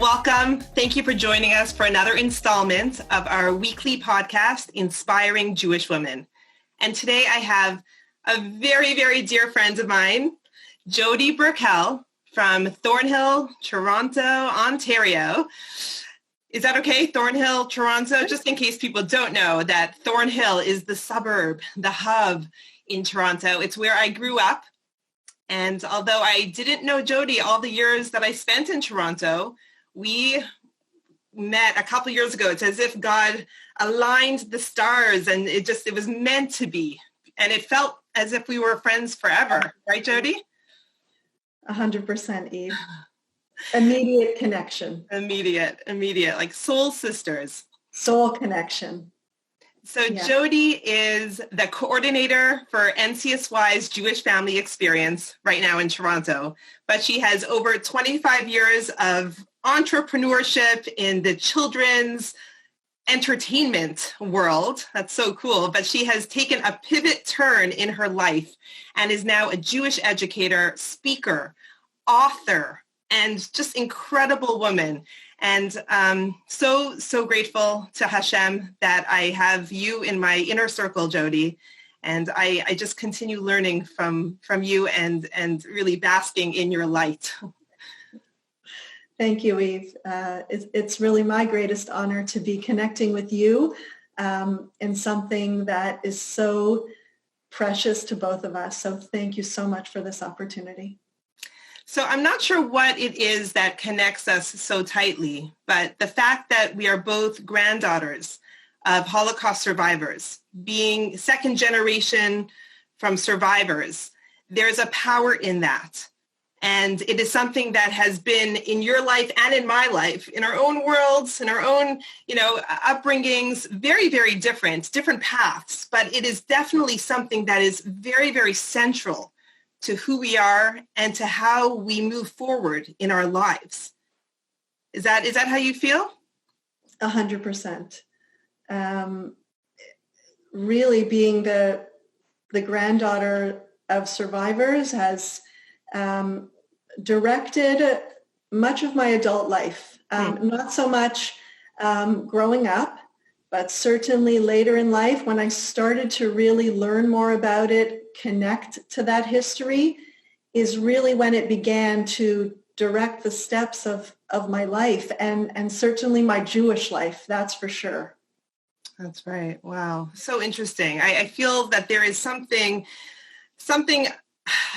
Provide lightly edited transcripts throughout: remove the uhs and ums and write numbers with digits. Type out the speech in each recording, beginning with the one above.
Welcome. Thank you for joining us for another installment of our weekly podcast, Inspiring Jewish Women. And today I have a very, very dear friend of mine, Jodi Berkeleys from Thornhill, Toronto, Ontario. Is that okay? Thornhill, Toronto? Just in case people don't know that Thornhill is the suburb, the hub in Toronto. It's where I grew up. And although I didn't know Jodi all the years that I spent in Toronto, we met a couple years ago. It's as if God aligned the stars and it was meant to be. And it felt as if we were friends forever. Right, Jodi? 100%, Eve. Immediate connection. Immediate, like soul sisters. Soul connection. So yeah. Jodi is the coordinator for NCSY's Jewish Family Experience right now in Toronto, but she has over 25 years of entrepreneurship in the children's entertainment world. That's so cool. But she has taken a pivot turn in her life and is now a Jewish educator, speaker, author, and just incredible woman. And so grateful to Hashem that I have you in my inner circle, Jodi. And I just continue learning from you and really basking in your light. Thank you, Eve. It's really my greatest honor to be connecting with you in something that is so precious to both of us. So thank you so much for this opportunity. So I'm not sure what it is that connects us so tightly, but the fact that we are both granddaughters of Holocaust survivors, being second generation from survivors, there's a power in that. And it is something that has been in your life and in my life, in our own worlds, in our own, upbringings, very, very different paths. But it is definitely something that is very, very central to who we are and to how we move forward in our lives. Is that how you feel? 100%. Really being the granddaughter of survivors has directed much of my adult life. Not so much growing up, but certainly later in life when I started to really learn more about it, connect to that history, is really when it began to direct the steps of my life and certainly my Jewish life, that's for sure. That's right. Wow. So interesting. I feel that there is something,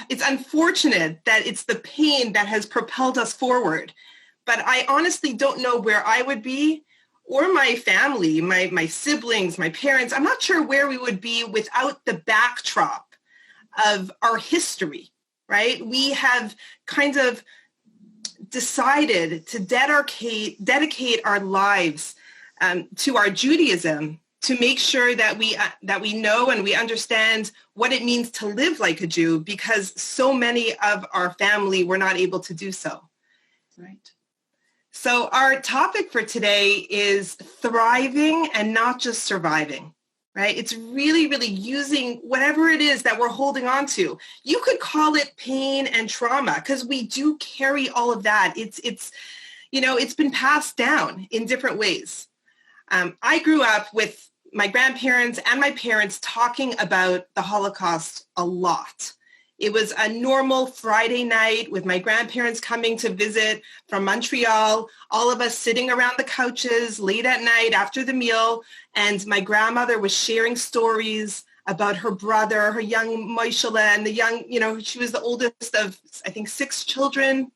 it's unfortunate that it's the pain that has propelled us forward, but I honestly don't know where I would be or my family, my siblings, my parents. I'm not sure where we would be without the backdrop of our history, right? We have kind of decided to dedicate our lives to our Judaism to make sure that we know and we understand what it means to live like a Jew, because so many of our family were not able to do so. Right. So our topic for today is thriving and not just surviving. Right? It's really, really using whatever it is that we're holding on to. You could call it pain and trauma because we do carry all of that. It's been passed down in different ways. I grew up with my grandparents and my parents talking about the Holocaust a lot. It was a normal Friday night with my grandparents coming to visit from Montreal, all of us sitting around the couches late at night after the meal, and my grandmother was sharing stories about her brother, her young Moishele, and the young, she was the oldest of, I think, 6 children,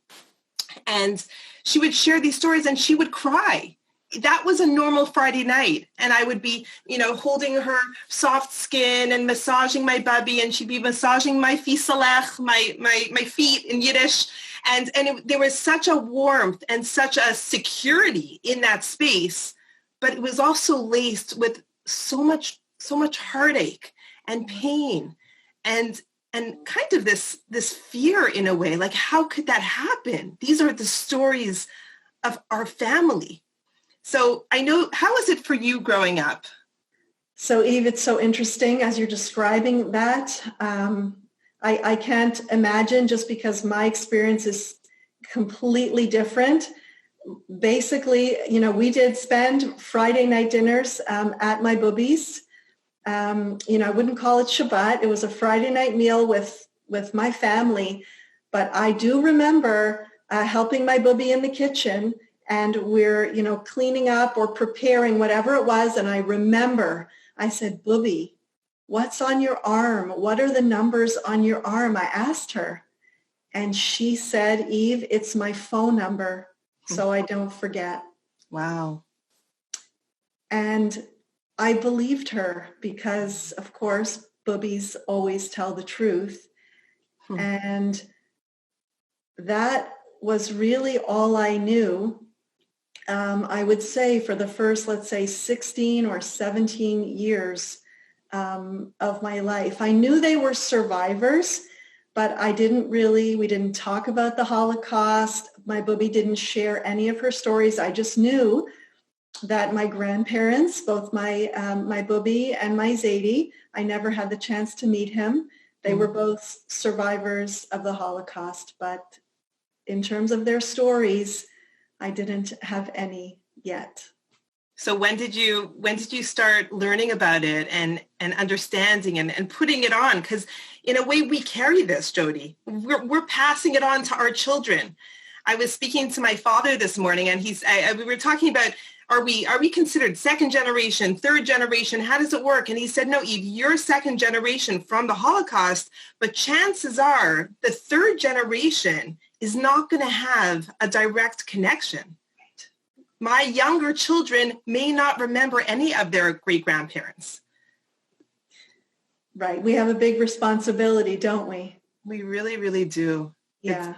and she would share these stories and she would cry. That was a normal Friday night. And I would be, holding her soft skin and massaging my bubby, and she'd be massaging my fisalech, my feet in Yiddish. And there was such a warmth and such a security in that space, but it was also laced with so much heartache and pain and kind of this fear in a way, like, how could that happen? These are the stories of our family. So I know, how was it for you growing up? So Eve, it's so interesting as you're describing that. I can't imagine, just because my experience is completely different, Basically, we did spend Friday night dinners at my boobies. I wouldn't call it Shabbat. It was a Friday night meal with my family. But I do remember helping my booby in the kitchen, and we're, cleaning up or preparing whatever it was. And I remember I said, "Booby, what's on your arm? What are the numbers on your arm?" I asked her. And she said, "Eve, it's my phone number, so I don't forget." Wow. And I believed her because, of course, boobies always tell the truth. And that was really all I knew. I would say for the first, let's say, 16 or 17 years of my life. I knew they were survivors, but we didn't talk about the Holocaust. My booby didn't share any of her stories. I just knew that my grandparents, both my booby and my Zadie, I never had the chance to meet him. They were both survivors of the Holocaust, but in terms of their stories, I didn't have any yet. So when did you start learning about it and understanding and putting it on? Because in a way we carry this, Jodi. We're passing it on to our children. I was speaking to my father this morning, and we were talking about, are we considered second generation, third generation? How does it work? And he said, "No, Eve, you're second generation from the Holocaust, but chances are the third generation is not going to have a direct connection. My younger children may not remember any of their great-grandparents." Right. We have a big responsibility, don't we? We really, really do. Yeah.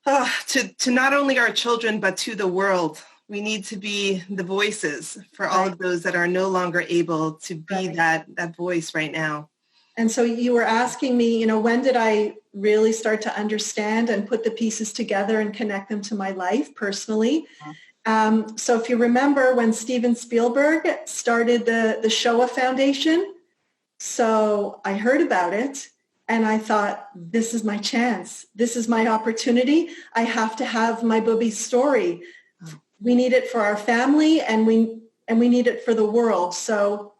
To not only our children, but to the world. We need to be the voices for all of those that are no longer able to be that voice right now. And so you were asking me, when did I really start to understand and put the pieces together and connect them to my life personally? So if you remember when Steven Spielberg started the Shoah Foundation, so I heard about it and I thought, this is my chance. This is my opportunity. I have to have my booby's story. We need it for our family and we need it for the world. So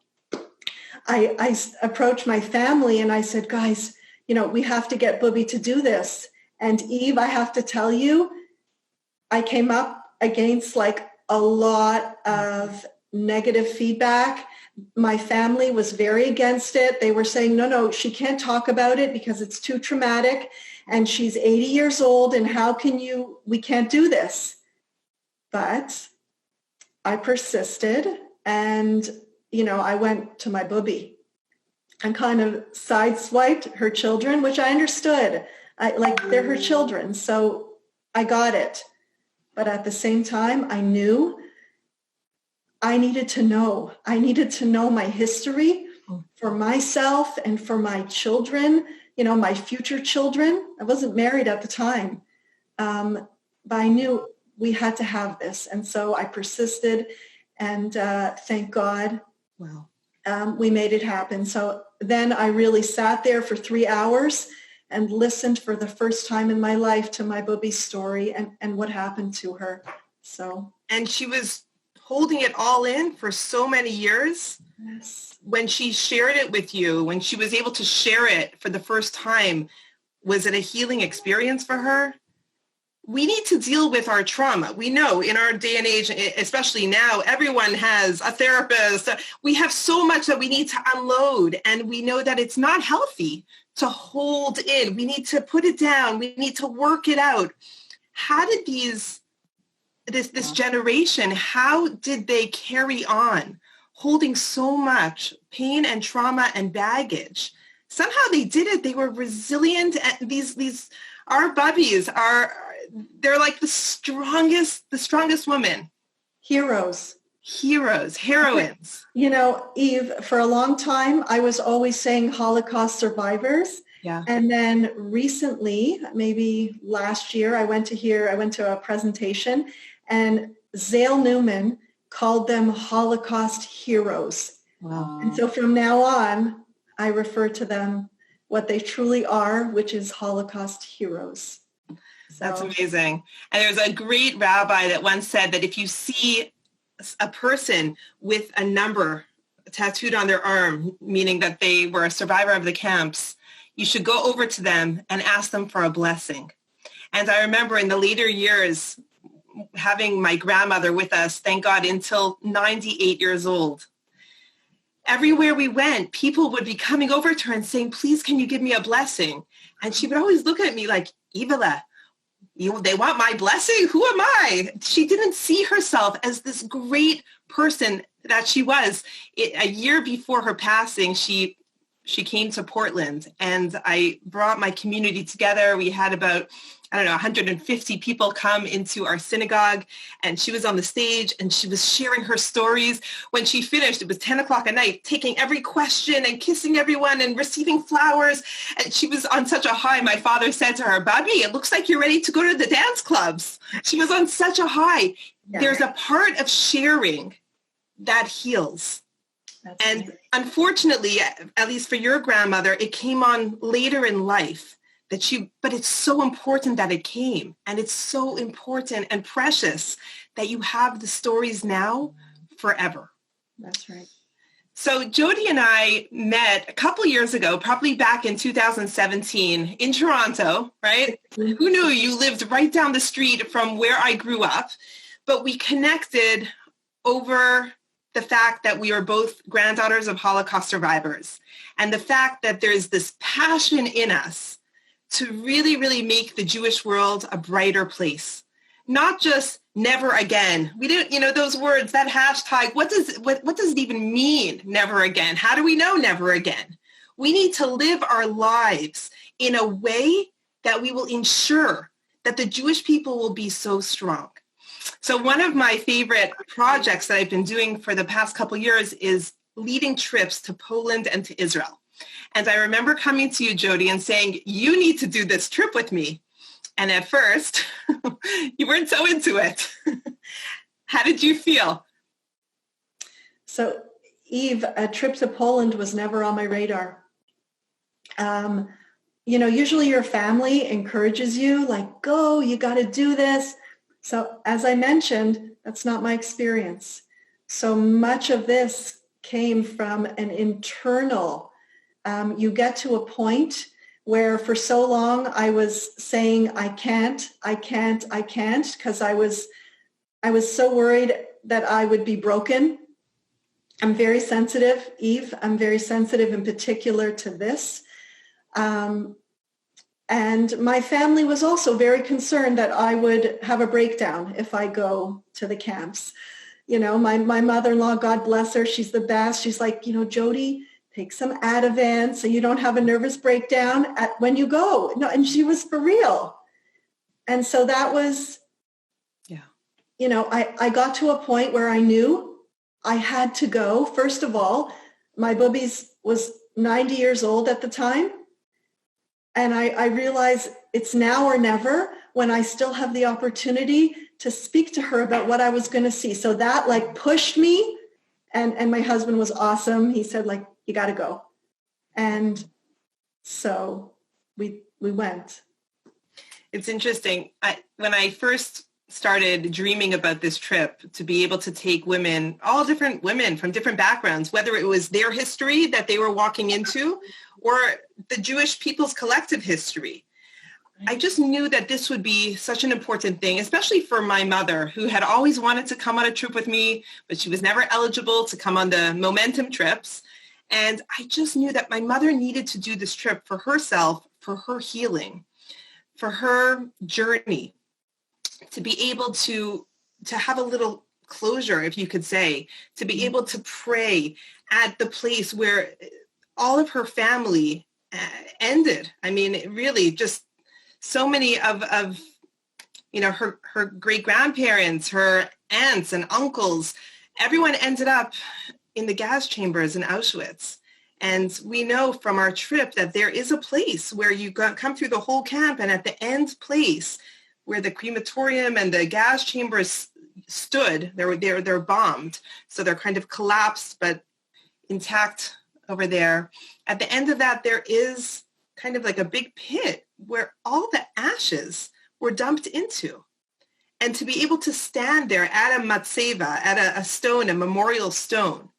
I approached my family and I said, "Guys, we have to get Booby to do this." And Eve, I have to tell you, I came up against a lot of negative feedback. My family was very against it. They were saying, no, she can't talk about it because it's too traumatic and she's 80 years old and we can't do this. But I persisted and, I went to my booby and kind of sideswiped her children, which I understood. They're her children. So I got it. But at the same time, I knew I needed to know. I needed to know my history for myself and for my children, my future children. I wasn't married at the time, but I knew we had to have this. And so I persisted, and thank God, we made it happen. So then I really sat there for 3 hours and listened for the first time in my life to my booby's story and what happened to her. And she was holding it all in for so many years. Yes. When she shared it with you, when she was able to share it for the first time, was it a healing experience for her? We need to deal with our trauma. We know in our day and age, especially now, everyone has a therapist. We have so much that we need to unload, and we know that it's not healthy to hold in. We need to put it down. We need to work it out. How did this generation, how did they carry on holding so much pain and trauma and baggage? Somehow they did it. They were resilient. And our bubbies they're like the strongest women. Heroines. Eve, for a long time, I was always saying Holocaust survivors. Yeah. And then recently, maybe last year, I went to a presentation, and Zale Newman called them Holocaust heroes. Wow. And so from now on, I refer to them what they truly are, which is Holocaust heroes. That's So amazing. And there's a great rabbi that once said that if you see a person with a number tattooed on their arm, meaning that they were a survivor of the camps, you should go over to them and ask them for a blessing. And I remember in the later years having my grandmother with us, thank God, until 98 years old. Everywhere we went, people would be coming over to her and saying, please, can you give me a blessing? And she would always look at me like, Ivala, they want my blessing? Who am I? She didn't see herself as this great person that she was. A year before her passing, she came to Portland, and I brought my community together. We had about, 150 people come into our synagogue, and she was on the stage and she was sharing her stories. When she finished, it was 10 o'clock at night, taking every question and kissing everyone and receiving flowers. And she was on such a high. My father said to her, Bobby, it looks like you're ready to go to the dance clubs. She was on such a high. Yeah. There's a part of sharing that heals. That's and right. Unfortunately, at least for your grandmother, it came on later in life but it's so important that it came, and it's so important and precious that you have the stories now forever. That's right. So Jodi and I met a couple years ago, probably back in 2017 in Toronto, right? Mm-hmm. Who knew you lived right down the street from where I grew up, but we connected over the fact that we are both granddaughters of Holocaust survivors, and the fact that there's this passion in us to really, really make the Jewish world a brighter place. Not just never again. We didn't, those words, that hashtag, what does it even mean, never again? How do we know never again? We need to live our lives in a way that we will ensure that the Jewish people will be so strong. So one of my favorite projects that I've been doing for the past couple of years is leading trips to Poland and to Israel. And I remember coming to you, Jodi, and saying, you need to do this trip with me. And at first, you weren't so into it. How did you feel? So, Eve, a trip to Poland was never on my radar. Usually your family encourages you, like, go, you got to do this. So as I mentioned, that's not my experience. So much of this came from an internal, you get to a point where for so long I was saying, I can't, because I was so worried that I would be broken. I'm very sensitive, Eve. I'm very sensitive in particular to this. And my family was also very concerned that I would have a breakdown if I go to the camps. My mother-in-law, God bless her, she's the best. She's like, Jodi, take some Ativan so you don't have a nervous breakdown when you go. No, and she was for real. And so that was, I got to a point where I knew I had to go. First of all, my boobies was 90 years old at the time. And I realized it's now or never when I still have the opportunity to speak to her about what I was going to see. So that pushed me. And my husband was awesome. He said, you got to go. And so we went. It's interesting. When I first started dreaming about this trip, to be able to take women, all different women from different backgrounds, whether it was their history that they were walking into or the Jewish people's collective history, I just knew that this would be such an important thing, especially for my mother, who had always wanted to come on a trip with me, but she was never eligible to come on the Momentum trips. And I just knew that my mother needed to do this trip for herself, for her healing, for her journey, to be able to have a little closure, if you could say, to be able to pray at the place where all of her family ended. I mean, it really just so many of her great grandparents, her aunts and uncles, everyone ended up in the gas chambers in Auschwitz. And we know from our trip that there is a place where you come through the whole camp, and at the end place where the crematorium and the gas chambers stood, they're bombed. So they're kind of collapsed, but intact over there. At the end of that, there is kind of like a big pit where all the ashes were dumped into. And to be able to stand there at a matseva, at a stone, a memorial stone,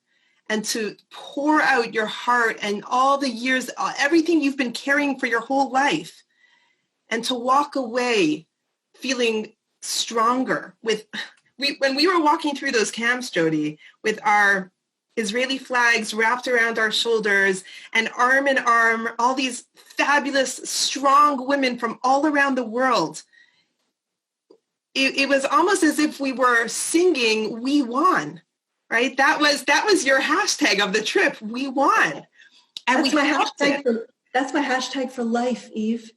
and to pour out your heart and all the years, everything you've been carrying for your whole life, and to walk away feeling stronger when we were walking through those camps, Jodi, with our Israeli flags wrapped around our shoulders and arm in arm, all these fabulous, strong women from all around the world. It was almost as if we were singing, "We won," right? That was your hashtag of the trip, "We won." And that's my hashtag for life, Eve.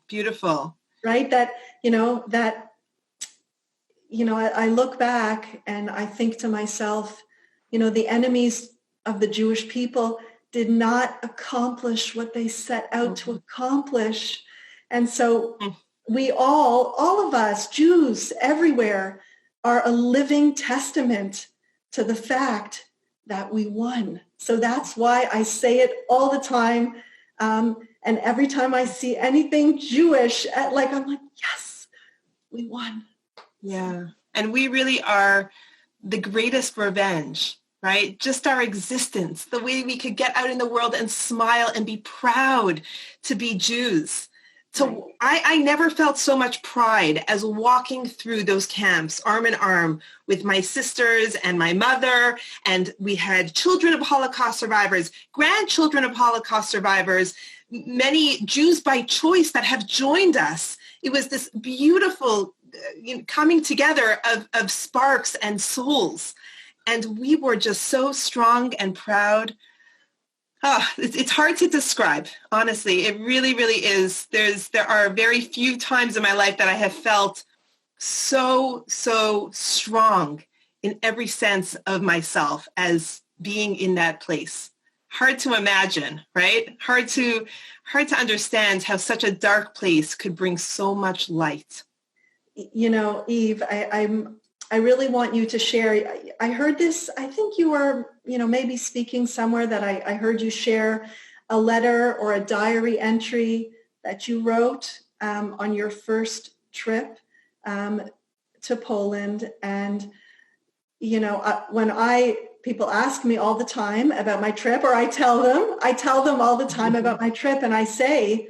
Beautiful. Right? I look back and I think to myself, the enemies of the Jewish people did not accomplish what they set out to accomplish. And so we all of us, Jews everywhere, are a living testament to the fact that we won. So that's why I say it all the time. And every time I see anything Jewish, I'm like, yes, we won. Yeah. And we really are the greatest revenge, right? Just our existence, the way we could get out in the world and smile and be proud to be Jews. So I never felt so much pride as walking through those camps arm in arm with my sisters and my mother. And we had children of Holocaust survivors, grandchildren of Holocaust survivors, many Jews by choice that have joined us. It was this beautiful coming together of sparks and souls. And we were just so strong and proud. It's hard to describe, honestly. It really, really is. There are very few times in my life that I have felt so strong in every sense of myself as being in that place. Hard to imagine, right? Hard to understand how such a dark place could bring so much light. Eve, I really want you to share. I heard this, I think you were, maybe speaking somewhere that I heard you share a letter or a diary entry that you wrote on your first trip to Poland. And, when people ask me all the time about my trip, or I tell them all the time about my trip, and I say,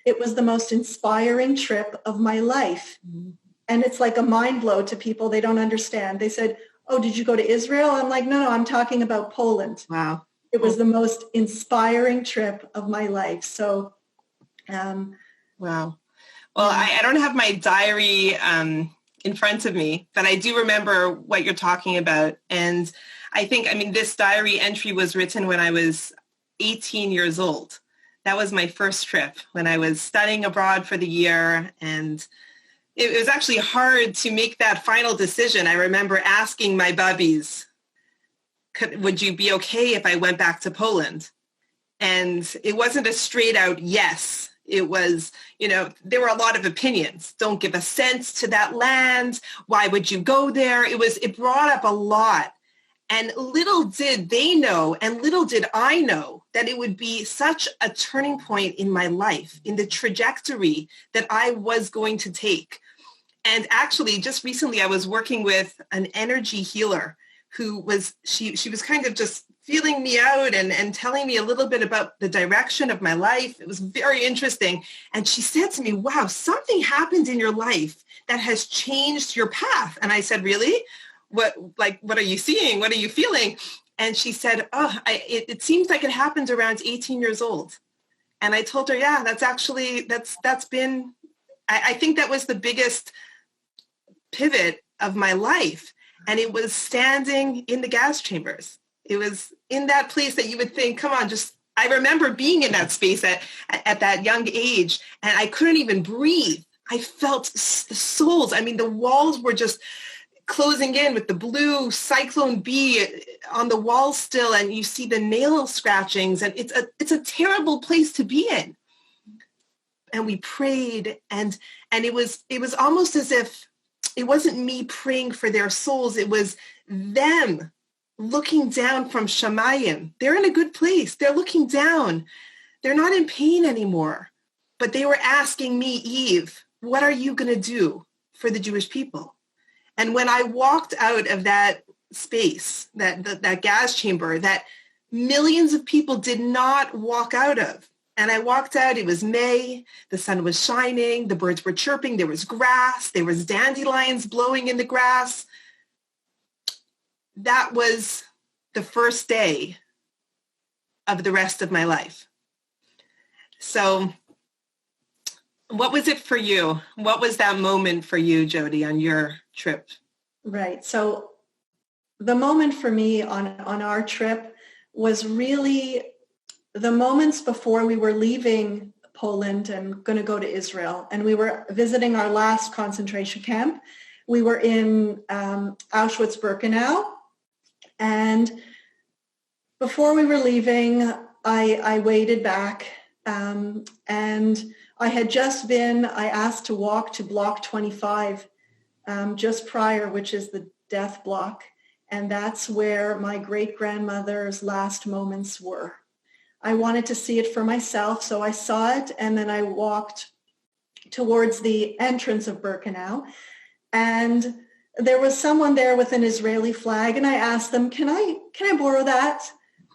it was the most inspiring trip of my life. Mm-hmm. And it's like a mind blow to people. They don't understand. They said, "Oh, did you go to Israel?" I'm like, no, I'm talking about Poland. Wow. It was the most inspiring trip of my life. So, wow. Well, I don't have my diary in front of me, but I do remember what you're talking about. And I think, this diary entry was written when I was 18 years old. That was my first trip when I was studying abroad for the year, and it was actually hard to make that final decision. I remember asking my bubbies, would you be okay if I went back to Poland? And it wasn't a straight out yes. It was, there were a lot of opinions. Don't give a cent to that land. Why would you go there? It brought up a lot. And little did they know, and little did I know, that it would be such a turning point in my life, in the trajectory that I was going to take. And actually, just recently, I was working with an energy healer who was, she was kind of just feeling me out and telling me a little bit about the direction of my life. It was very interesting. And she said to me, "Wow, something happened in your life that has changed your path." And I said, "Really? What are you seeing? What are you feeling?" And she said, it seems like it happened around 18 years old. And I told her, yeah, that's been, I think that was the biggest pivot of my life. And it was standing in the gas chambers. It was in that place that you would think, come on, I remember being in that space at that young age, and I couldn't even breathe. I felt the souls. The walls were just closing in with the blue Cyclone B on the wall still, and you see the nail scratchings, and it's a terrible place to be in. And we prayed, and it was almost as if it wasn't me praying for their souls. It was them looking down from Shamayim. They're in a good place. They're looking down. They're not in pain anymore. But they were asking me, "Eve, what are you going to do for the Jewish people? And when I walked out of that space, that gas chamber that millions of people did not walk out of, and I walked out, it was May, the sun was shining, the birds were chirping, there was grass, there was dandelions blowing in the grass. That was the first day of the rest of my life. So what was it for you? What was that moment for you, Jodi, on your trip? Right. So the moment for me on our trip was really the moments before we were leaving Poland and going to go to Israel. And we were visiting our last concentration camp. We were in Auschwitz-Birkenau. And before we were leaving, I waited back and I had just been, I asked to walk to block 25 just prior, which is the death block. And that's where my great-grandmother's last moments were. I wanted to see it for myself, so I saw it, and then I walked towards the entrance of Birkenau. And there was someone there with an Israeli flag, and I asked them, can I borrow that?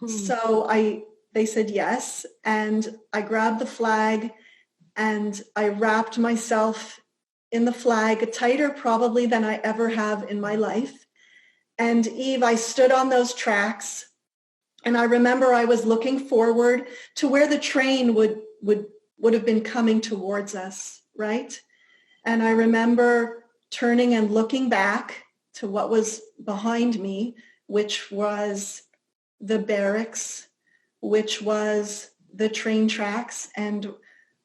So they said yes, and I grabbed the flag and I wrapped myself in the flag tighter probably than I ever have in my life. And Eve, I stood on those tracks, and I remember I was looking forward to where the train would have been coming towards us, right? And I remember turning and looking back to what was behind me, which was the barracks, which was the train tracks, and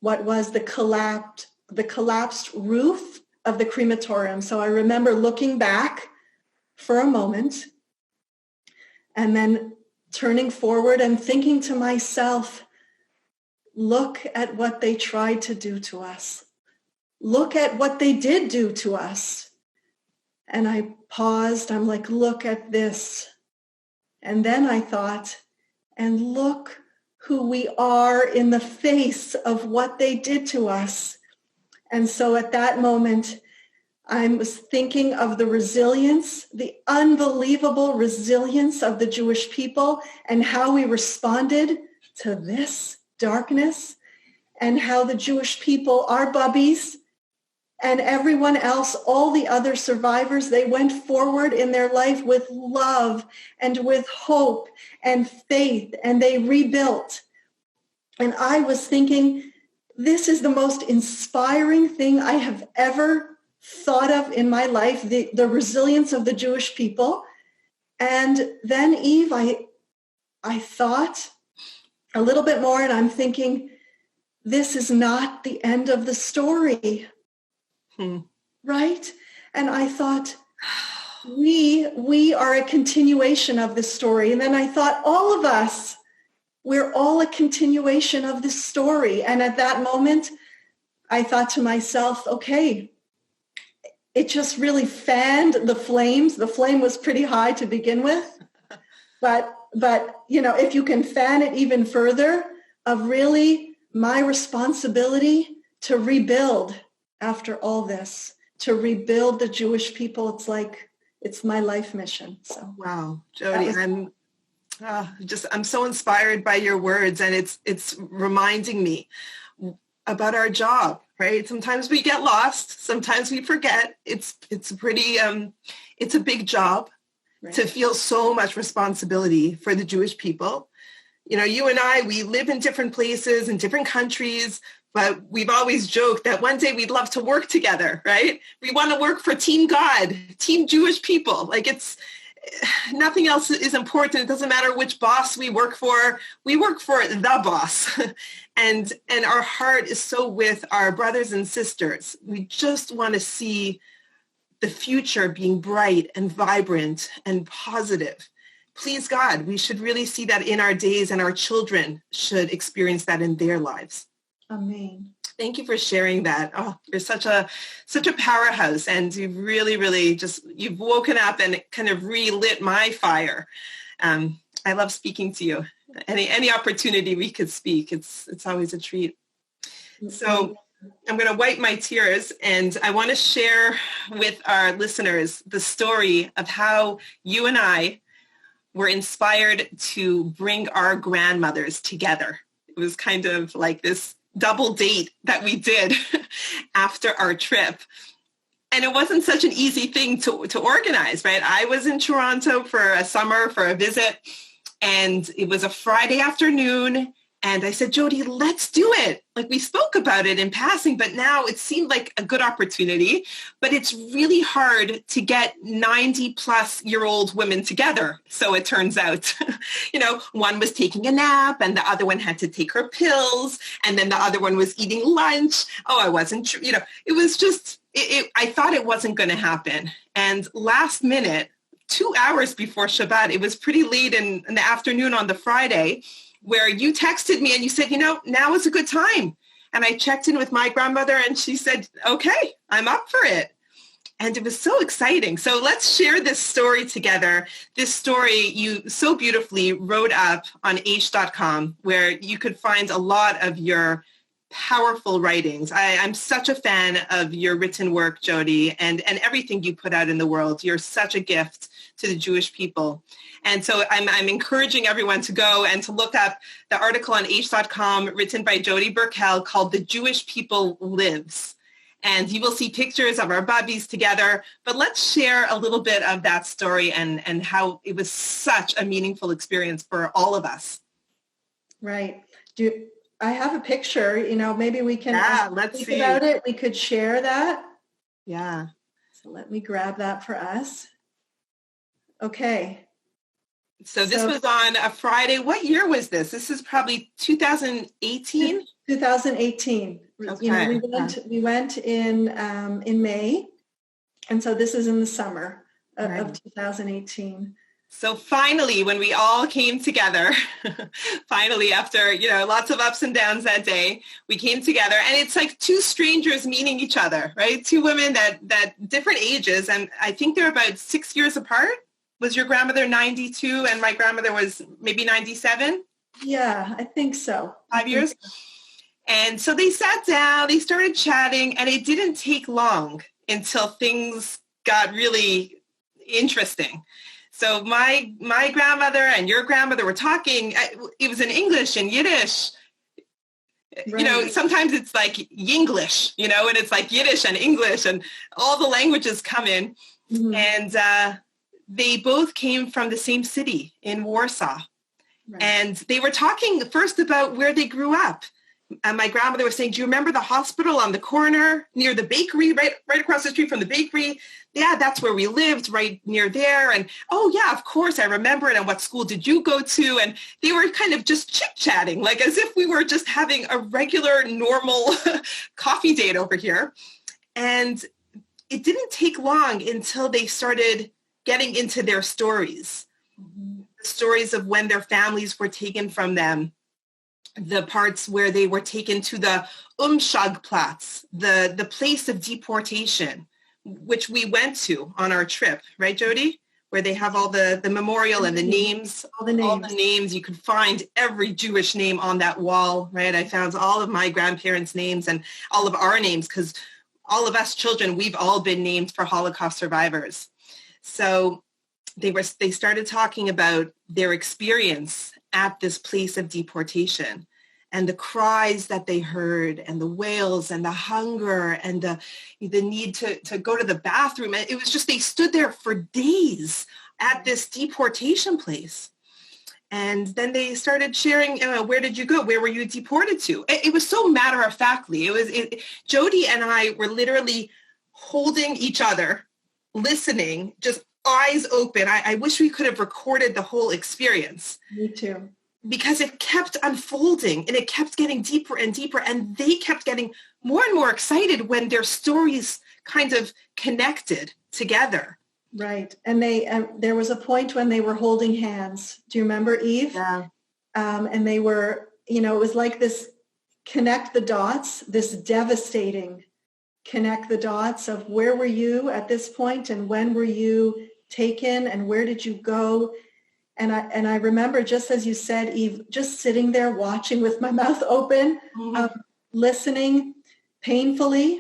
what was the collapsed roof of the crematorium. So I remember looking back for a moment and then turning forward and thinking to myself, look at what they tried to do to us. Look at what they did do to us. And I paused. I'm like, look at this. And then I thought, and look who we are in the face of what they did to us. And so at that moment, I was thinking of the resilience, the unbelievable resilience of the Jewish people and how we responded to this darkness, and how the Jewish people, our bubbies, and everyone else, all the other survivors, they went forward in their life with love and with hope and faith, and they rebuilt. And I was thinking, this is the most inspiring thing I have ever thought of in my life, the resilience of the Jewish people. And then, Eve, I thought a little bit more, and I'm thinking, this is not the end of the story. Right? And I thought, we are a continuation of this story. And then I thought, all of us, we're all a continuation of this story. And at that moment, I thought to myself, okay, it just really fanned the flames. The flame was pretty high to begin with. But you know, if you can fan it even further, of really my responsibility to rebuild after all this, to rebuild the Jewish people, it's my life mission. So wow, Jodi, I'm so inspired by your words, and it's reminding me about our job, right? Sometimes we get lost, sometimes we forget. It's pretty it's a big job, right, to feel so much responsibility for the Jewish people. You know, you and I, we live in different places, in different countries, but we've always joked that one day we'd love to work together, right? We want to work for Team God, Team Jewish people. Like, it's nothing else is important. It doesn't matter which boss we work for. We work for the boss. and our heart is so with our brothers and sisters. We just want to see the future being bright and vibrant and positive. Please God, we should really see that in our days, and our children should experience that in their lives. Amen. Thank you for sharing that. Oh, you're such a powerhouse, and you've really, really you've woken up and kind of relit my fire. I love speaking to you. Any opportunity we could speak, it's always a treat. So I'm going to wipe my tears, and I want to share with our listeners the story of how you and I were inspired to bring our grandmothers together. It was kind of like this double date that we did after our trip. And it wasn't such an easy thing to organize, right? I was in Toronto for a summer for a visit, and it was a Friday afternoon. And I said, Jodi, let's do it. Like, we spoke about it in passing, but now it seemed like a good opportunity. But it's really hard to get 90 plus year old women together. So it turns out, one was taking a nap and the other one had to take her pills. And then the other one was eating lunch. Oh, I wasn't, it was just, I thought it wasn't going to happen. And last minute, 2 hours before Shabbat, it was pretty late in the afternoon on the Friday, where you texted me and you said, now is a good time. And I checked in with my grandmother and she said, okay, I'm up for it. And it was so exciting. So let's share this story together. This story you so beautifully wrote up on H.com, where you could find a lot of your powerful writings. I'm such a fan of your written work, Jodi, and everything you put out in the world. You're such a gift to the Jewish people. And so I'm encouraging everyone to go and to look up the article on H.com written by Jodi Berkeleys called The Jewish People Lives. And you will see pictures of our babis together. But let's share a little bit of that story and how it was such a meaningful experience for all of us. Right. I have a picture, maybe we can let's think see about it. We could share that. Yeah. So let me grab that for us. Okay. So this was on a Friday. What year was this? This is probably 2018? 2018. Okay. We went in May. And so this is in the summer of 2018. So finally, when we all came together, finally, after, lots of ups and downs that day, we came together, and it's like two strangers meeting each other, right? Two women that different ages. And I think they're about 6 years apart. Was your grandmother 92 and my grandmother was maybe 97? Yeah, I think so. 5 years. And so they sat down, they started chatting, and it didn't take long until things got really interesting. So my grandmother and your grandmother were talking. It was in English and Yiddish. Right. Sometimes it's like Yinglish, and it's like Yiddish and English and all the languages come in. Mm-hmm. And they both came from the same city in Warsaw. Right. And they were talking first about where they grew up. And my grandmother was saying, do you remember the hospital on the corner near the bakery, right across the street from the bakery? Yeah, that's where we lived, right near there. And, oh, yeah, of course, I remember it. And what school did you go to? And they were kind of just chit-chatting, like as if we were just having a regular, normal coffee date over here. And it didn't take long until they started getting into their stories, mm-hmm. The stories of when their families were taken from them, the parts where they were taken to the Umschlagplatz, the place of deportation, which we went to on our trip, right, Jodi? Where they have all the memorial and the names, all the names. You could find every Jewish name on that wall, right? I found all of my grandparents' names and all of our names, because all of us children, we've all been named for Holocaust survivors. So they started talking about their experience at this place of deportation and the cries that they heard and the wails and the hunger and the need to go to the bathroom. And it was just, they stood there for days at this deportation place. And then they started sharing, where did you go? Where were you deported to? It was so matter-of-factly. Jodi and I were literally holding each other, listening, just eyes open. I wish we could have recorded the whole experience. Me too. Because it kept unfolding and it kept getting deeper and deeper, and they kept getting more and more excited when their stories kind of connected together. Right. And there was a point when they were holding hands. Do you remember, Eve? Yeah. And they were, it was like this connect the dots, this devastating connect the dots of where were you at this point and when were you taken and where did you go? And I remember, just as you said, Eve, just sitting there watching with my mouth open, listening, painfully,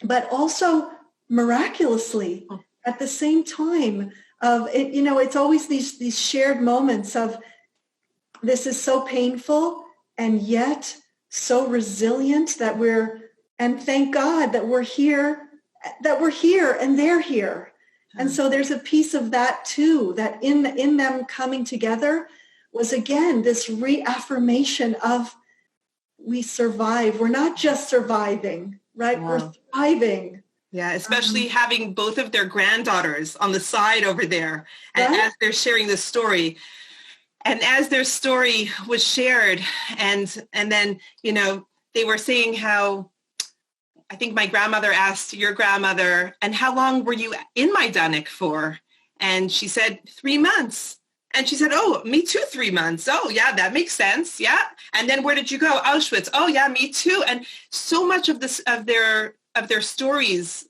but also miraculously at the same time. Of it, it's always these shared moments of, this is so painful and yet so resilient and thank God that we're here and they're here. And so there's a piece of that too, that in them coming together was, again, this reaffirmation of, we survive. We're not just surviving, right? Wow. We're thriving. Yeah, especially having both of their granddaughters on the side over there, and as they're sharing this story. And as their story was shared, and then, they were saying how, I think my grandmother asked your grandmother, and how long were you in Majdanek for? And she said, 3 months. And she said, oh, me too, 3 months. Oh, yeah, that makes sense. Yeah. And then where did you go? Auschwitz. Oh, yeah, me too. And so much of their stories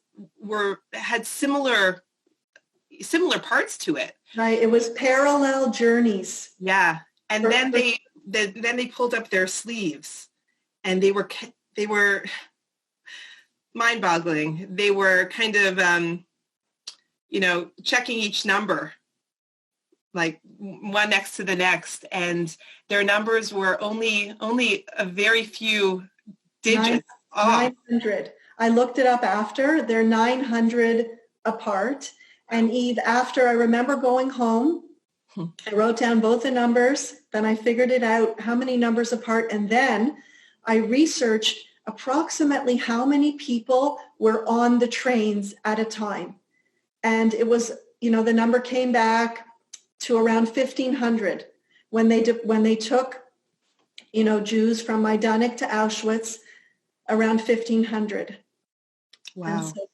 had similar parts to it. Right. It was parallel journeys. Yeah. And then they pulled up their sleeves, and they were mind-boggling. They were kind of, checking each number, like one next to the next. And their numbers were only a very few digits off. 900. I looked it up after. They're 900 apart. And Eve, after I remember going home, I wrote down both the numbers. Then I figured it out, how many numbers apart. And then I researched approximately how many people were on the trains at a time. And it was, the number came back to around 1,500 when they took, Jews from Majdanek to Auschwitz, around 1,500. Wow. And so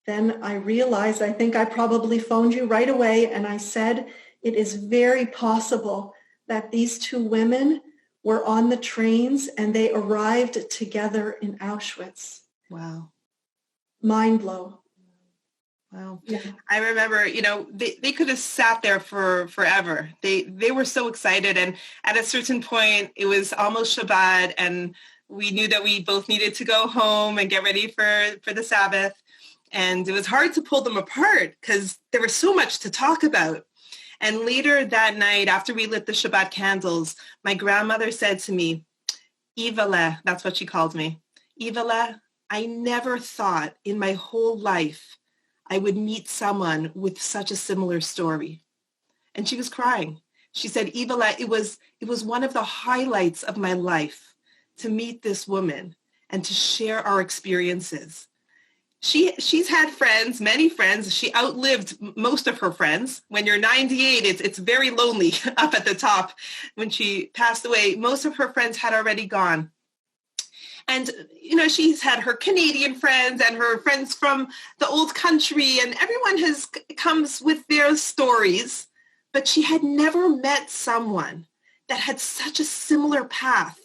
then I realized, I think I probably phoned you right away, and I said, it is very possible that these two women were on the trains and they arrived together in Auschwitz. Wow. Mind blow. Wow. Yeah. I remember, they could have sat there for forever. They were so excited. And at a certain point, it was almost Shabbat, and we knew that we both needed to go home and get ready for the Sabbath. And it was hard to pull them apart because there was so much to talk about. And later that night, after we lit the Shabbat candles, my grandmother said to me, Ivale, that's what she called me. Ivale, I never thought in my whole life I would meet someone with such a similar story. And she was crying. She said, Ivale, it was one of the highlights of my life to meet this woman and to share our experiences. She's had friends, many friends. She outlived most of her friends. When you're 98, it's very lonely up at the top. When she passed away, most of her friends had already gone. And, she's had her Canadian friends and her friends from the old country, and everyone comes with their stories. But she had never met someone that had such a similar path,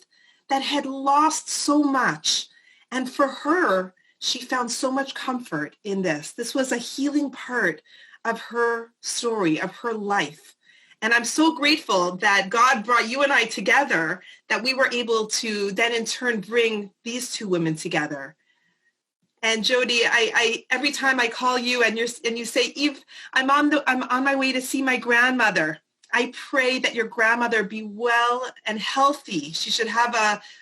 that had lost so much. And for her, she found so much comfort in this. This was a healing part of her story, of her life. And I'm so grateful that God brought you and I together, that we were able to then in turn bring these two women together. And Jodi, I every time I call you and you say, Eve, I'm on my way to see my grandmother. I pray that your grandmother be well and healthy. She should have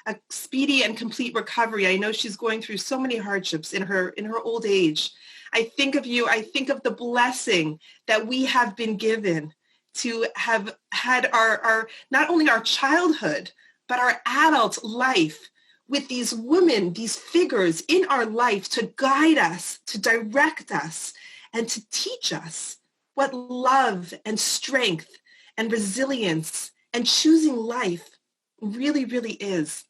a speedy and complete recovery. I know she's going through so many hardships in her old age. I think of you. I think of the blessing that we have been given to have had our not only our childhood, but our adult life with these women, these figures in our life to guide us, to direct us, and to teach us what love and strength and resilience and choosing life really, really is.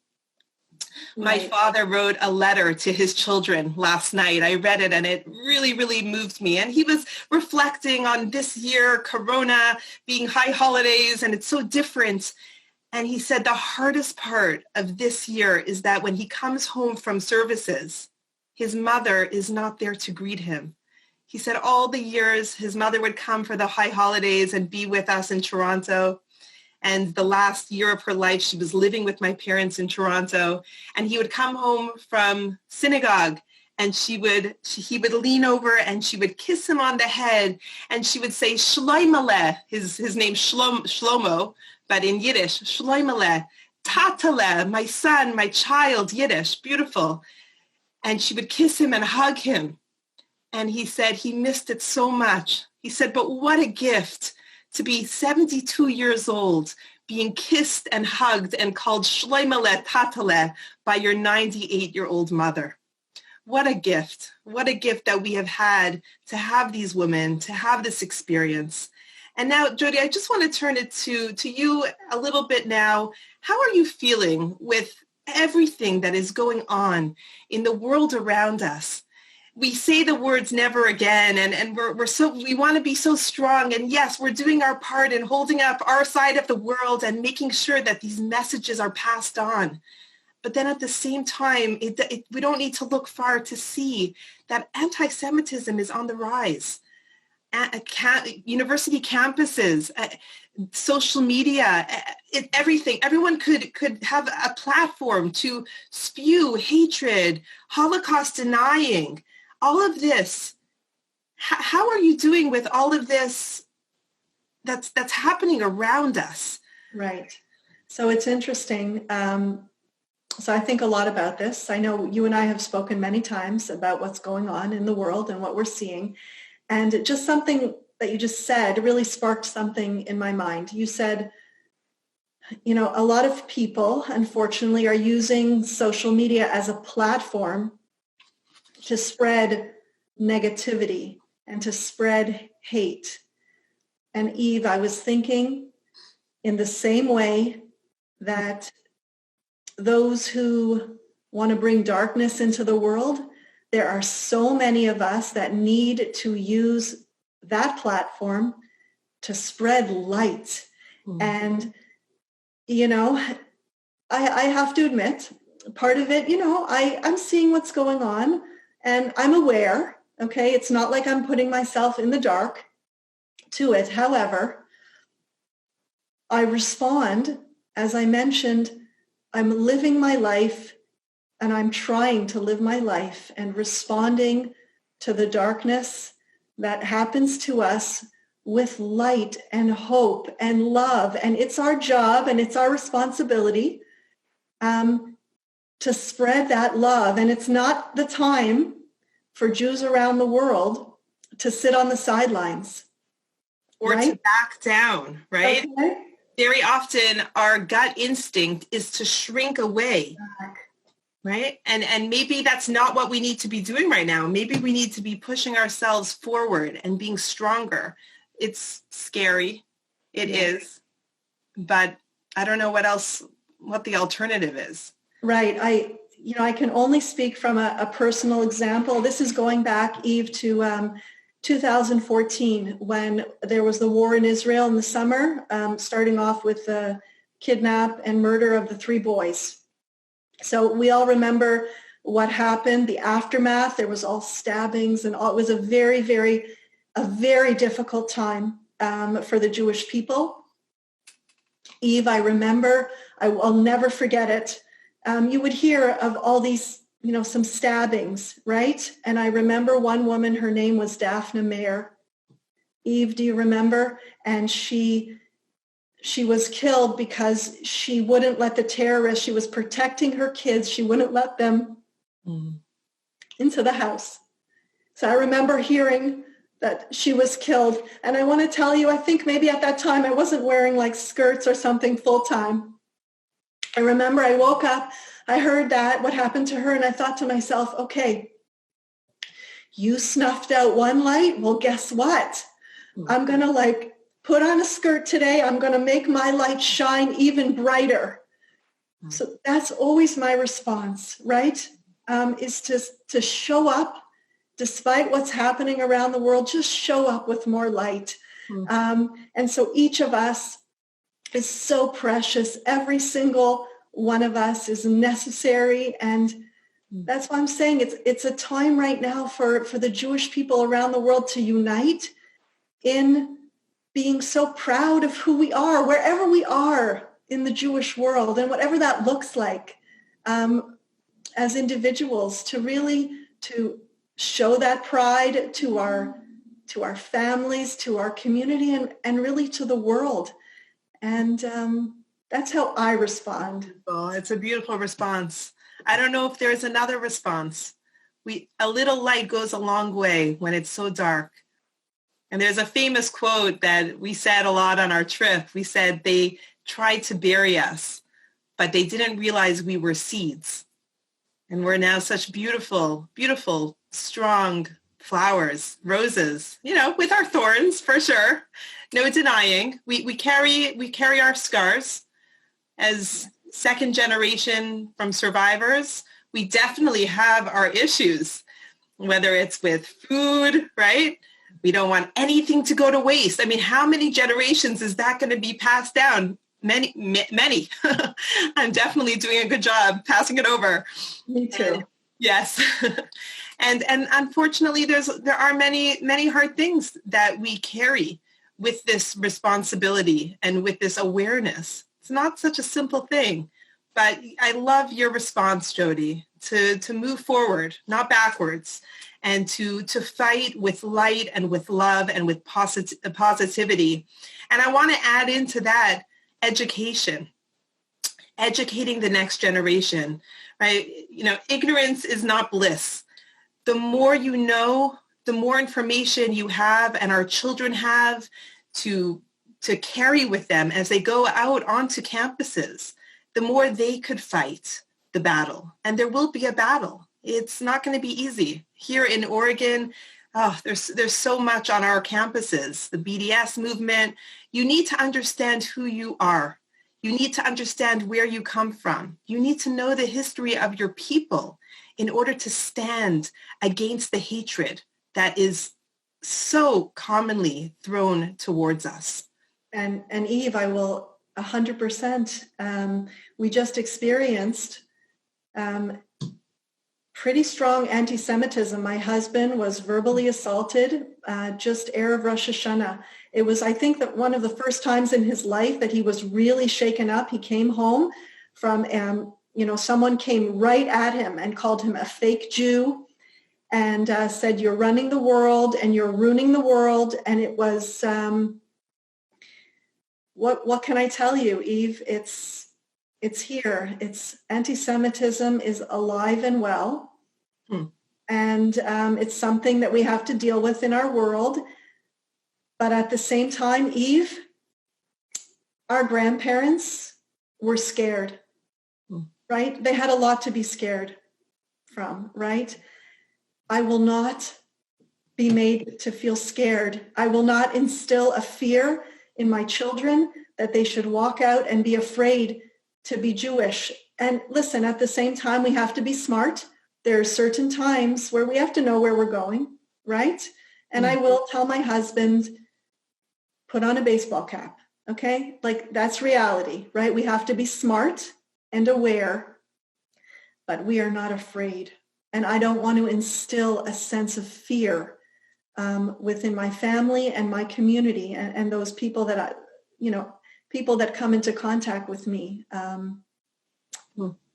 Right. My father wrote a letter to his children last night. I read it and it really, really moved me. And he was reflecting on this year, Corona being high holidays, and it's so different. And he said the hardest part of this year is that when he comes home from services, his mother is not there to greet him. He said all the years his mother would come for the high holidays and be with us in Toronto. And the last year of her life, she was living with my parents in Toronto. And he would come home from synagogue, and he would lean over and she would kiss him on the head, and she would say, Shloimele, his name Shlomo, but in Yiddish, Shloimele, Tatale, my son, my child, Yiddish, beautiful. And she would kiss him and hug him. And he said he missed it so much. He said, but what a gift to be 72 years old, being kissed and hugged and called Shloimele Tatale by your 98-year-old mother. What a gift. What a gift that we have had to have these women, to have this experience. And now, Jodi, I just want to turn it to you a little bit now. How are you feeling with everything that is going on in the world around us? We say the words never again, and we want to be so strong. And yes, we're doing our part in holding up our side of the world and making sure that these messages are passed on. But then at the same time, we don't need to look far to see that anti-Semitism is on the rise. University campuses, social media, everything. Everyone could have a platform to spew hatred, Holocaust denying, all of this. How are you doing with all of this that's happening around us? Right. So it's interesting. So I think a lot about this. I know you and I have spoken many times about what's going on in the world and what we're seeing. And just something that you just said really sparked something in my mind. You said, you know, a lot of people, unfortunately, are using social media as a platform to spread negativity and to spread hate. And Eve, I was thinking in the same way that those who want to bring darkness into the world, there are so many of us that need to use that platform to spread light. Mm-hmm. And, you know, I have to admit, part of it, you know, I'm seeing what's going on and I'm aware, okay? It's not like I'm putting myself in the dark to it. However, I respond, as I mentioned, I'm living my life and I'm trying to live my life and responding to the darkness that happens to us with light and hope and love. And it's our job and it's our responsibility to spread that love. And it's not the time for Jews around the world to sit on the sidelines. Or right? To back down, right? Okay. Very often our gut instinct is to shrink away. Right? And maybe that's not what we need to be doing right now. Maybe we need to be pushing ourselves forward and being stronger. It's scary. It is. But I don't know what the alternative is. Right. I can only speak from a personal example. This is going back, Eve, to 2014 when there was the war in Israel in the summer, starting off with the kidnap and murder of the 3 boys. So we all remember what happened, the aftermath. There was all stabbings and all. It was a very, very difficult time for the Jewish people. Eve, I remember, I'll never forget it. You would hear of all these, you know, some stabbings, right? And I remember one woman, her name was Daphne Meir. Eve, do you remember? And she was killed because she wouldn't let the terrorists, she was protecting her kids, she wouldn't let them into the house. So I remember hearing that she was killed. And I want to tell you, I think maybe at that time I wasn't wearing like skirts or something full time. I remember I woke up, I heard that, what happened to her, and I thought to myself, okay, you snuffed out one light? Well, guess what? I'm going to put on a skirt today. I'm going to make my light shine even brighter. So that's always my response, right? Is to show up despite what's happening around the world, just show up with more light. And so each of us is so precious. Every single one of us is necessary. And that's why I'm saying it's a time right now for the Jewish people around the world to unite in being so proud of who we are, wherever we are in the Jewish world, and whatever that looks like, as individuals, to really to show that pride to our families, to our community, and really to the world. And that's how I respond. Oh, it's a beautiful response. I don't know if there's another response. A little light goes a long way when it's so dark. And there's a famous quote that we said a lot on our trip. We said they tried to bury us, but they didn't realize we were seeds. And we're now such beautiful, beautiful, strong flowers, roses, with our thorns for sure. No denying. We carry our scars as second generation from survivors. We definitely have our issues, whether it's with food, right? We don't want anything to go to waste. I mean, how many generations is that going to be passed down? Many. I'm definitely doing a good job passing it over. Me too. Yes. And unfortunately, there are many hard things that we carry with this responsibility and with this awareness. It's not such a simple thing, but I love your response, Jodi, to move forward, not backwards, and to fight with light and with love and with positivity. And I want to add into that education, educating the next generation, right? Ignorance is not bliss. The more you know, the more information you have and our children have to carry with them as they go out onto campuses, the more they could fight the battle. And there will be a battle. It's not going to be easy. Here in Oregon, there's so much on our campuses, the BDS movement. You need to understand who you are. You need to understand where you come from. You need to know the history of your people in order to stand against the hatred that is so commonly thrown towards us. And Eve, I will 100%. We just experienced pretty strong anti-Semitism. My husband was verbally assaulted just Erev Rosh Hashanah. It was, I think, that one of the first times in his life that he was really shaken up. He came home from, someone came right at him and called him a fake Jew and said, "You're running the world and you're ruining the world." And it was, what can I tell you, Eve? It's here. It's anti-Semitism is alive and well. And it's something that we have to deal with in our world. But at the same time, Eve, our grandparents were scared, right? They had a lot to be scared from, right? I will not be made to feel scared. I will not instill a fear in my children that they should walk out and be afraid to be Jewish. And listen, at the same time, we have to be smart. There are certain times where we have to know where we're going, right? And I will tell my husband, put on a baseball cap, okay? Like, that's reality, right? We have to be smart and aware, but we are not afraid. And I don't want to instill a sense of fear within my family and my community and those people that people that come into contact with me.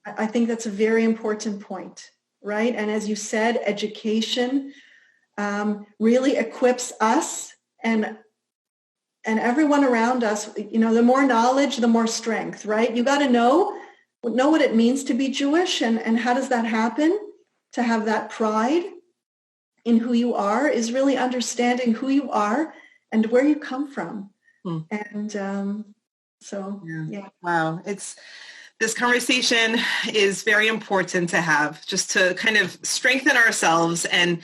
I think that's a very important point, right? And as you said, education really equips us and everyone around us. The more knowledge, the more strength, right? You got to know what it means to be Jewish and how does that happen? To have that pride in who you are is really understanding who you are and where you come from. And yeah. Wow. This conversation is very important to have, just to kind of strengthen ourselves and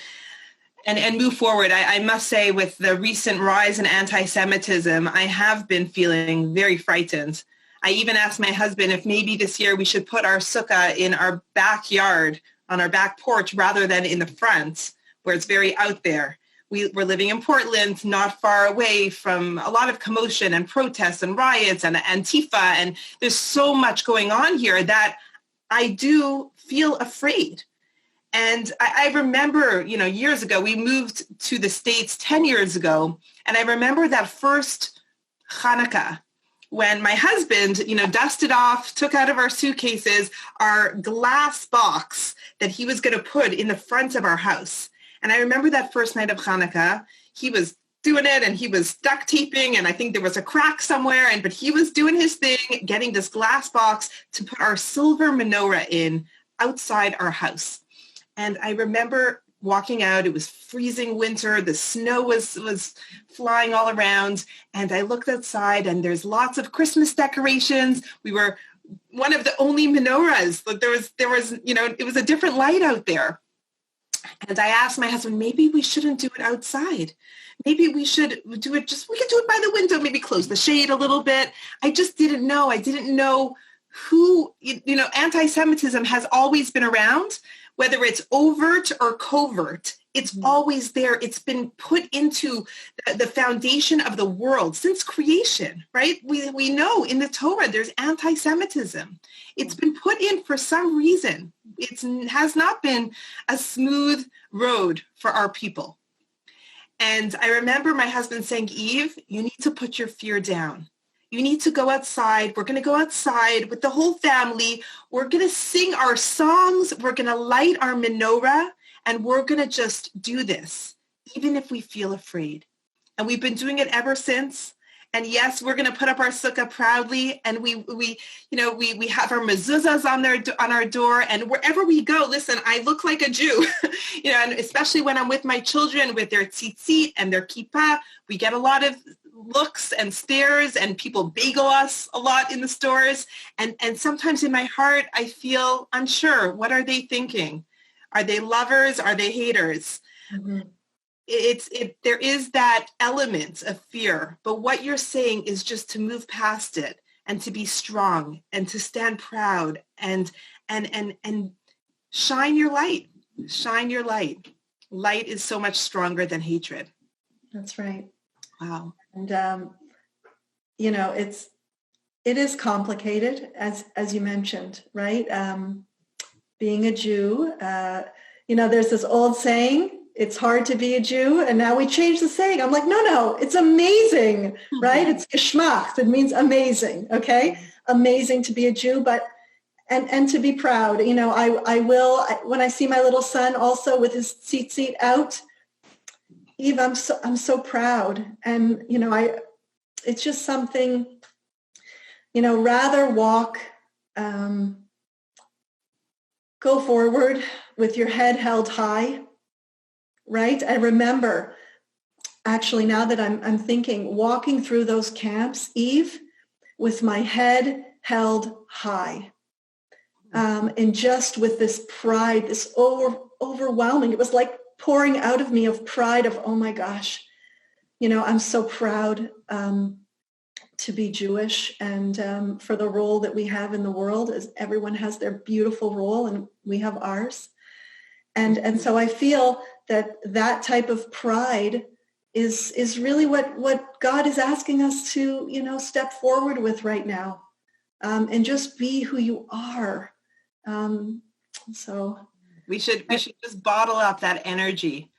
move forward. I must say, with the recent rise in anti-Semitism, I have been feeling very frightened. I even asked my husband if maybe this year we should put our sukkah in our backyard, on our back porch, rather than in the front, where it's very out there. We're living in Portland, not far away from a lot of commotion and protests and riots and Antifa. And there's so much going on here that I do feel afraid. And I remember, years ago, we moved to the States 10 years ago. And I remember that first Hanukkah when my husband, dusted off, took out of our suitcases, our glass box that he was going to put in the front of our house. And I remember that first night of Hanukkah, he was doing it and he was duct taping and I think there was a crack somewhere, but he was doing his thing, getting this glass box to put our silver menorah in outside our house. And I remember walking out, it was freezing winter, the snow was flying all around, and I looked outside and there's lots of Christmas decorations. We were one of the only menorahs. There was, it was a different light out there. And I asked my husband, maybe we shouldn't do it outside. Maybe we should do it we could do it by the window, maybe close the shade a little bit. I just didn't know. I didn't know who, anti-Semitism has always been around, whether it's overt or covert. It's always there. It's been put into the foundation of the world since creation, right? We know in the Torah there's anti-Semitism. It's been put in for some reason. It has not been a smooth road for our people. And I remember my husband saying, Eve, you need to put your fear down. You need to go outside. We're going to go outside with the whole family. We're going to sing our songs. We're going to light our menorah. And we're going to just do this, even if we feel afraid. And we've been doing it ever since. And yes, we're going to put up our sukkah proudly. And we have our mezuzahs on our door. And wherever we go, listen, I look like a Jew, and especially when I'm with my children with their tzitzit and their kippah, we get a lot of looks and stares, and people bagel us a lot in the stores. And sometimes in my heart, I feel unsure. What are they thinking? Are they lovers? Are they haters? Mm-hmm. There is that element of fear, but what you're saying is just to move past it and to be strong and to stand proud and shine your light. Shine your light. Light is so much stronger than hatred. That's right. Wow. And it is complicated, as you mentioned, right? Being a Jew, there's this old saying, it's hard to be a Jew, and now we change the saying. I'm like, no, it's amazing, right? It's geschmack. It means amazing, okay? Amazing to be a Jew, but and to be proud. I will, when I see my little son also with his tzitzit out, Eve, I'm so proud. And, it's just something, rather walk, go forward with your head held high, right? I remember, actually, now that I'm thinking, walking through those camps, Eve, with my head held high. And just with this pride, this overwhelming, it was like pouring out of me of pride of, oh my gosh, I'm so proud to be Jewish and for the role that we have in the world, as everyone has their beautiful role and we have ours. And so I feel that type of pride is really what God is asking us to, step forward with right now, and just be who you are. So we should just bottle up that energy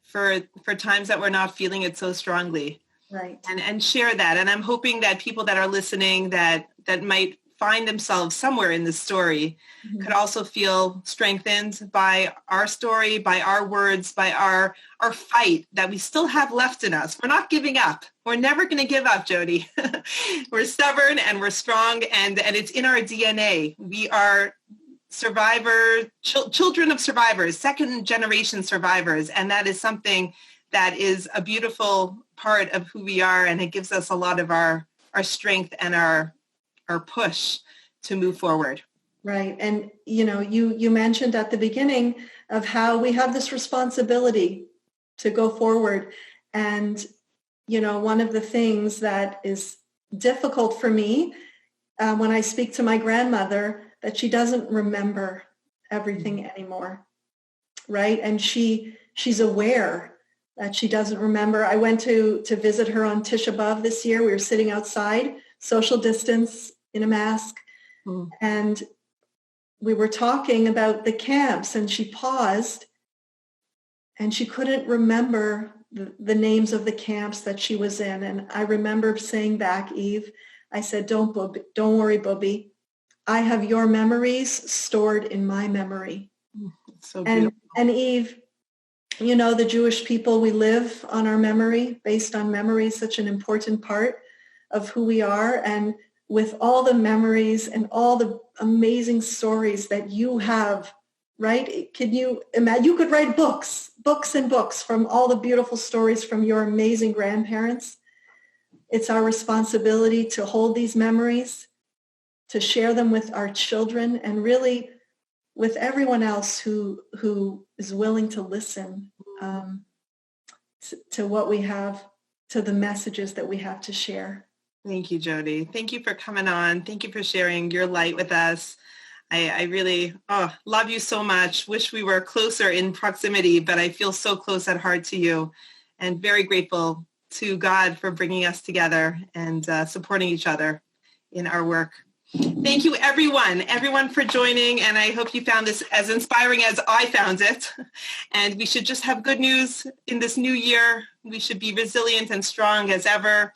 for times that we're not feeling it so strongly. Right. And share that. And I'm hoping that people that are listening that might find themselves somewhere in this story could also feel strengthened by our story, by our words, by our fight that we still have left in us. We're not giving up. We're never going to give up, Jodi. We're stubborn and we're strong, and it's in our DNA. We are children of survivors, second generation survivors. And that is something that is a beautiful part of who we are. And it gives us a lot of our strength and our push to move forward. Right. And, you mentioned at the beginning of how we have this responsibility to go forward. And, one of the things that is difficult for me when I speak to my grandmother, that she doesn't remember everything anymore. Right. And she's aware that she doesn't remember. I went to visit her on Tisha B'Av this year. We were sitting outside, social distance, in a mask. And we were talking about the camps, and she paused, and she couldn't remember the names of the camps that she was in. And I remember saying back, Eve, I said, don't worry, Bubby. I have your memories stored in my memory. So beautiful. And Eve, you know, the Jewish people, we live on our memory, based on memory, such an important part of who we are. And with all the memories and all the amazing stories that you have, right? Can you imagine? You could write books and books from all the beautiful stories from your amazing grandparents. It's our responsibility to hold these memories, to share them with our children, and really with everyone else who is willing to listen to what we have, to the messages that we have to share. Thank you, Jodi. Thank you for coming on. Thank you for sharing your light with us. I really love you so much. Wish we were closer in proximity, but I feel so close at heart to you, and very grateful to God for bringing us together and supporting each other in our work. Thank you, everyone for joining, and I hope you found this as inspiring as I found it. And we should just have good news in this new year. We should be resilient and strong as ever.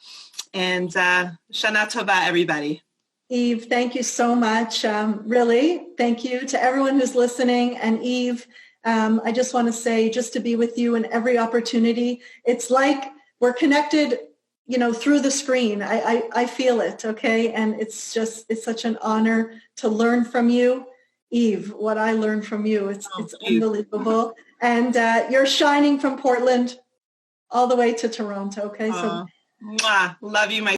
And Shana Tova, everybody. Eve, thank you so much. Really, thank you to everyone who's listening. And Eve, I just want to say, just to be with you in every opportunity, it's like we're connected, you know, through the screen. I feel it, okay? And it's such an honor to learn from you. Eve, what I learned from you, it's unbelievable. And you're shining from Portland all the way to Toronto, okay? So, love you, my